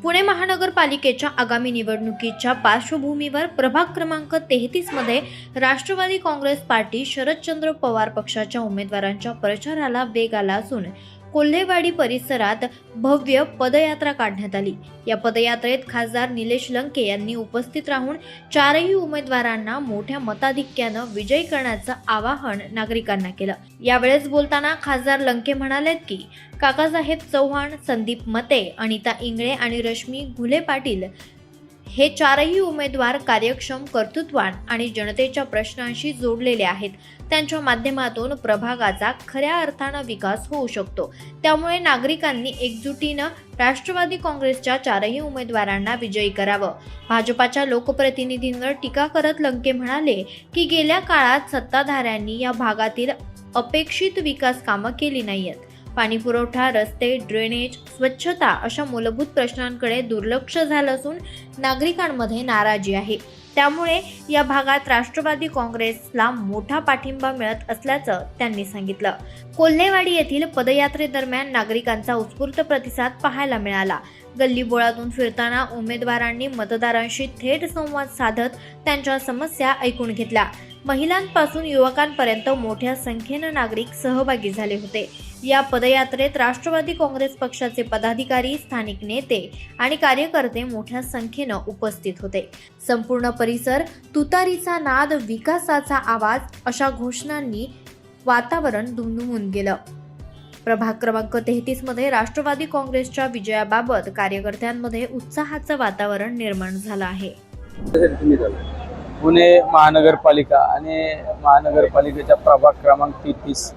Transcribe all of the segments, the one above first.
पुणे महानगरपालिकेच्या आगामी निवडणुकीच्या पार्श्वभूमीवर प्रभाग क्रमांक 33 मध्ये राष्ट्रवादी काँग्रेस पार्टी शरदचंद्र पवार पक्षाच्या उमेदवारांच्या प्रचाराला वेग आला असून कोल्हेवाडी परिसरात भव्य पदयात्रा काढण्यात आली। या पदयात्रेत खासदार निलेश लंके यांनी उपस्थित राहून चारही उमेदवारांना मोठ्या मताधिक्याने विजयी करण्याचं आवाहन नागरिकांना केलं। यावेळेस बोलताना खासदार लंके म्हणालेत की काकासाहेब चव्हाण, संदीप मते, अनिता इंगळे आणि रश्मी घुले पाटील हे चारही उमेदवार कार्यक्षम, कर्तृत्ववान आणि जनतेच्या प्रश्नांशी जोडलेले आहेत। त्यांच्या माध्यमातून प्रभागाचा खऱ्या अर्थानं विकास होऊ शकतो। त्यामुळे नागरिकांनी एकजुटीनं राष्ट्रवादी काँग्रेसच्या चारही उमेदवारांना विजयी करावं। भाजपाच्या लोकप्रतिनिधींवर टीका करत लंके म्हणाले की गेल्या काळात सत्ताधाऱ्यांनी या भागातील अपेक्षित विकास कामं केली नाहीयेत। पाणीपुरवठा, रस्ते, ड्रेनेज, स्वच्छता अशा मूलभूत प्रश्नांकडे दुर्लक्ष झालं असून नागरिकांमध्ये नाराजी आहे। त्यामुळे या भागात राष्ट्रवादी काँग्रेसला मोठा पाठिंबा मिळत असल्याचं त्यांनी सांगितलं। कोल्हेवाडी येथील पदयात्रेदरम्यान नागरिकांचा उत्स्फूर्त प्रतिसाद पाहायला मिळाला। गल्लीबोळातून फिरताना उमेदवारांनी मतदारांशी थेट संवाद साधत त्यांच्या समस्या ऐकून घेतल्या। महिलांपासून युवकांपर्यंत मोठ्या संख्येने नागरिक सहभागी झाले होते। या पदयात्रेत राष्ट्रवादी काँग्रेस पक्षाचे पदाधिकारी, स्थानिक नेते आणि कार्यकर्ते मोठ्या संख्येने उपस्थित होते। संपूर्ण परिसर तुतारीचा नाद, विकासाचा आवाज अशा घोषणांनी वातावरण दुमदुमून गेलं। प्रभाग क्रमांक 33 मध्ये राष्ट्रवादी काँग्रेसच्या विजयाबाबत कार्यकर्त्यांमध्ये उत्साहाचं वातावरण निर्माण झालं आहे। पुणे महानगरपालिका आणि महानगरपालिकेच्या प्रभाग क्रमांक 33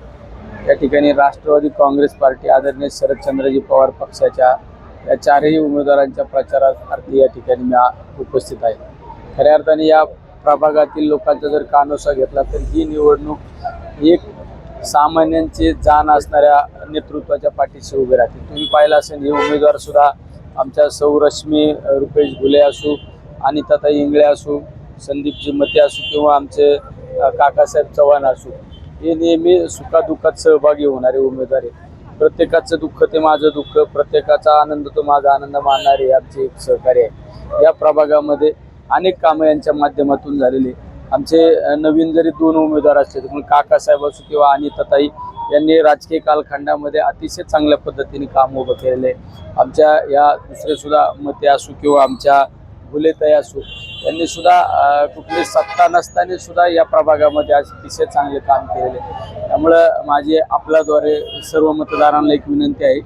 या ठिकाणी राष्ट्रवादी काँग्रेस पार्टी आदरणीय शरदचंद्रजी पवार पक्षाच्या या चारही उमेदवारांच्या प्रचारार्थी या ठिकाणी मी उपस्थित आहे। खऱ्या अर्थाने या प्रभागातील लोकांचा जर कानोसा घेतला तर ही निवडणूक एक सामान्यांची जाण असणाऱ्या नेतृत्वाच्या पाठीशी उभे राहतील। तुम्ही पाहिलं असेल हे उमेदवार सुद्धा आमच्या सौ रश्मी रुपेश घुले असू, अनिताताई इंगळे असू, संदीपजी मते असू किंवा आमचे काकासाहेब चव्हाण असू, हे नेहमी सुखादुःखात सहभागी होणारे उमेदवार आहेत। प्रत्येकाचं दुःख ते माझं दुःख, प्रत्येकाचा आनंद तो माझा आनंद मानणारे आमचे एक सहकारी आहे। या प्रभागामध्ये अनेक कामं यांच्या माध्यमातून झालेली। आमचे नवीन जरी दोन उमेदवार असले तर काकासाहेब असू किंवा अनिताताई यांनी राजकीय कालखंडामध्ये अतिशय चांगल्या पद्धतीने काम उभं केलेलं आहे। आमच्या या दुसरे सुद्धा मते असू किंवा आमच्या घुलेताई असू, यांनी सुद्धा कुठली सत्ता नसताना सुद्धा या प्रभागामध्ये आज अतिशय चांगले काम केलेले। त्यामुळं माझी आपल्याद्वारे सर्व मतदारांना एक विनंती आहे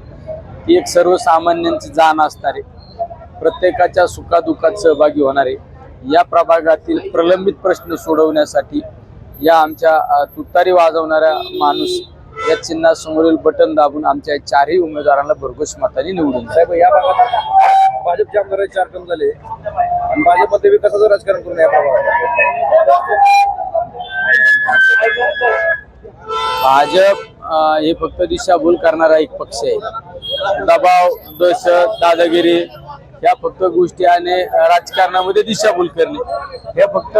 की एक सर्वसामान्यांची जाण असणारे, प्रत्येकाच्या सुखादुःखात सहभागी होणारे, या प्रभागातील प्रलंबित प्रश्न सोडवण्यासाठी या आमच्या तुतारी वाजवणाऱ्या माणूस या चिन्हासमोरील बटन दाबून आमच्या चारही उमेदवारांना भरघोस मताने निवडून साहेब। या भागात भाजपचे आमदार 4 टर्म झाले आणि भाजपमध्ये विकासाचं राजकारण करून या भाजप हे फक्त दिशाभूल करणारा एक पक्ष आहे। दबाव, दहशत, दादागिरी या फक्त गोष्टी आणि राजकारणामध्ये दिशाभूल करणे, हे फक्त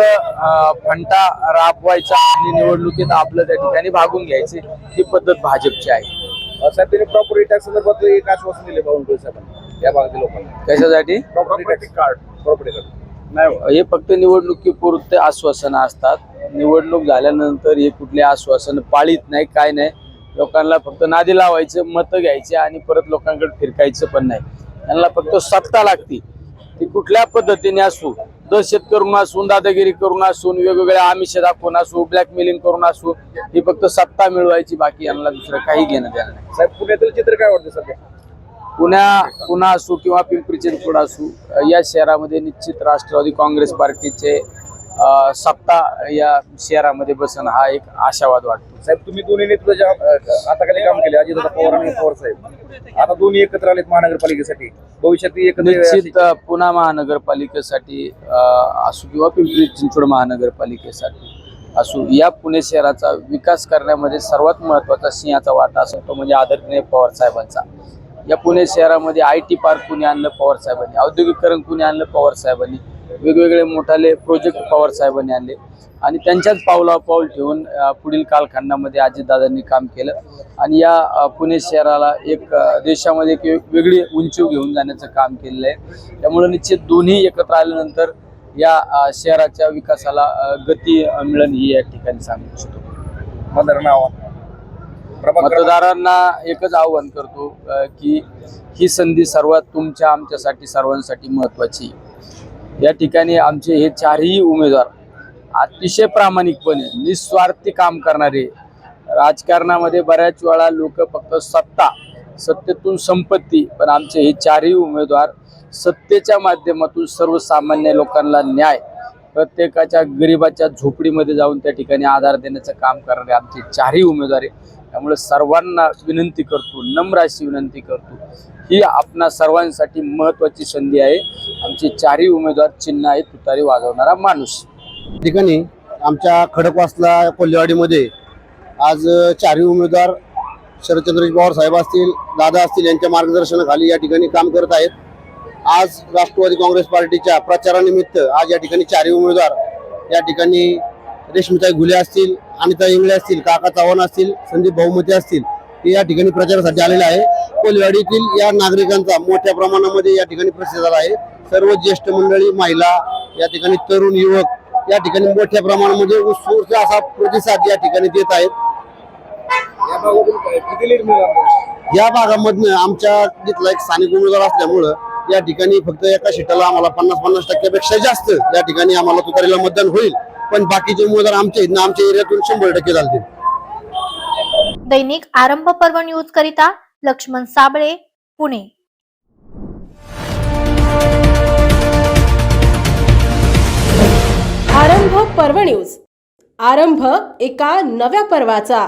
फंटा राबवायचा आणि निवडणुकीत आपलं त्या ठिकाणी भागून घ्यायची ही पद्धत भाजपची आहे। साहेब त्यांनी प्रॉपर्टी टॅक्स संदर्भात एक आश्वासन दिले बावनकुळे साहेबांनी या भागातील लोकांना। कशासाठी? प्रॉपर्टी कार्ड नाही, हे फक्त निवडणुकीपुरते आश्वासनं असतात। निवडणूक झाल्यानंतर हे कुठले आश्वासन पाळीत नाही, काय नाही। लोकांना फक्त नादी लावायचं, मतं घ्यायचे आणि परत लोकांकडे फिरकायचं पण नाही। यांना फक्त सत्ता लागती, ती कुठल्या पद्धतीने असू, दहशत करून असू, दादागिरी करून असू, वेगवेगळ्या आमिष दाखवून असू, ब्लॅकमेलिंग करून असू, ही फक्त सत्ता मिळवायची, बाकी यांना दुसरं काही घेणं देणं नाही। साहेब पुण्यातील चित्र काय वाटतं सध्या? पुणे असू किंवा पिंपरी चिंचवड असू, या शहरामध्ये निश्चित राष्ट्रवादी काँग्रेस पार्टीचे सत्ता या शहरामध्ये बसन हा एक आशावाद वाटतो। साहेब तुम्ही दोन्ही नेतृत्वाच्या हाताखाली काम केले, अजितदादा पवार आणि पवार साहेब, आता दोन्ही एकत्र आलेत महानगरपालिकेसाठी, भविष्यात निश्चित पुणे महानगरपालिकेसाठी असू किंवा पिंपरी चिंचवड महानगरपालिकेसाठी असू, या पुणे शहराचा विकास करण्यामध्ये सर्वात महत्त्वाचा सिंहाचा वाटा असतो तो म्हणजे आदरणीय पवार साहेबांचा। या पुणे शहरामध्ये IT पार्क कुणी आणलं? पवार साहेबांनी। औद्योगिकरण कुणी आणलं? पवार साहेबांनी। वेगवेगळे मोठाले प्रोजेक्ट पवार साहेबांनी आणले आणि त्यांच्याच पावलापाऊल ठेवून पुढील कालखंडामध्ये अजितदादांनी काम केलं आणि या पुणे शहराला एक देशामध्ये एक वेगळी उंची घेऊन जाण्याचं काम केलेलं आहे. त्यामुळे निश्चित दोन्ही एकत्र आल्यानंतर या शहराच्या विकासाला गती मिळेल ही या ठिकाणी सांगू इच्छितो. मतदारांना एकच आव्हान करतो की ही संधी सर्वात तुमच्या आमच्यासाठी सर्वांसाठी महत्त्वाची. या ठिकाणी आमचे हे चारही उमेदवार अतिशय प्रामाणिकपणे निस्वार्थी काम करणारे. राजकारणामध्ये बऱ्याच वेळा लोक फक्त सत्तेतून संपत्ती, पण आमचे हे चारही उमेदवार सत्तेच्या माध्यमातून सर्वसामान्य लोकांना न्याय, प्रत्येकाच्या गरिबाच्या झोपडीमध्ये जाऊन त्या ठिकाणी आधार देण्याचं काम करणारे आमचे चारही उमेदवार आहे. त्यामुळे सर्वांना विनंती करतो, नम्र अशी विनंती करतो, ही आपणा सर्वांसाठी महत्त्वाची संधी आहे. आमचे चारही उमेदवार चिन्ह आहे तुतारी वाजवणारा माणूस. ठिकाणी आमच्या खडकवासला कोल्हेवाडीमध्ये आज चारही उमेदवार शरदचंद्रजी पवार साहेब असतील, दादा असतील यांच्या मार्गदर्शनाखाली या ठिकाणी काम करत आहेत. आज राष्ट्रवादी काँग्रेस पार्टीच्या प्रचारानिमित्त आज या ठिकाणी चारही उमेदवार या ठिकाणी रेश्मीताई घुले असतील, अनिता इंगळे असतील, काका चव्हाण असतील, संदीप बहुमते असतील, हे या ठिकाणी प्रचारासाठी आलेले आहे. कोल्हेवाडीतील या नागरिकांचा मोठ्या प्रमाणामध्ये या ठिकाणी प्रतिसाद झाला आहे. सर्व ज्येष्ठ मंडळी, महिला, या ठिकाणी तरुण युवक या ठिकाणी मोठ्या प्रमाणामध्ये उत्स्फूर्त असा प्रतिसाद या ठिकाणी देत आहेत. या भागामधनं आमच्या तिथला एक स्थानिक उमेदवार असल्यामुळं या ठिकाणी फक्त एका सीटाला आम्हाला 50-50% जास्त या ठिकाणी आम्हाला तुतारीला मतदान होईल. पण बाकीचे उमेदवार आमच्या एरियातून 100% चालतील. दैनिक आरंभ पर्व न्यूज करिता लक्ष्मण साबळे, पुणे. आरंभ पर्व न्यूज. आरंभ एका नव्या पर्वाचा.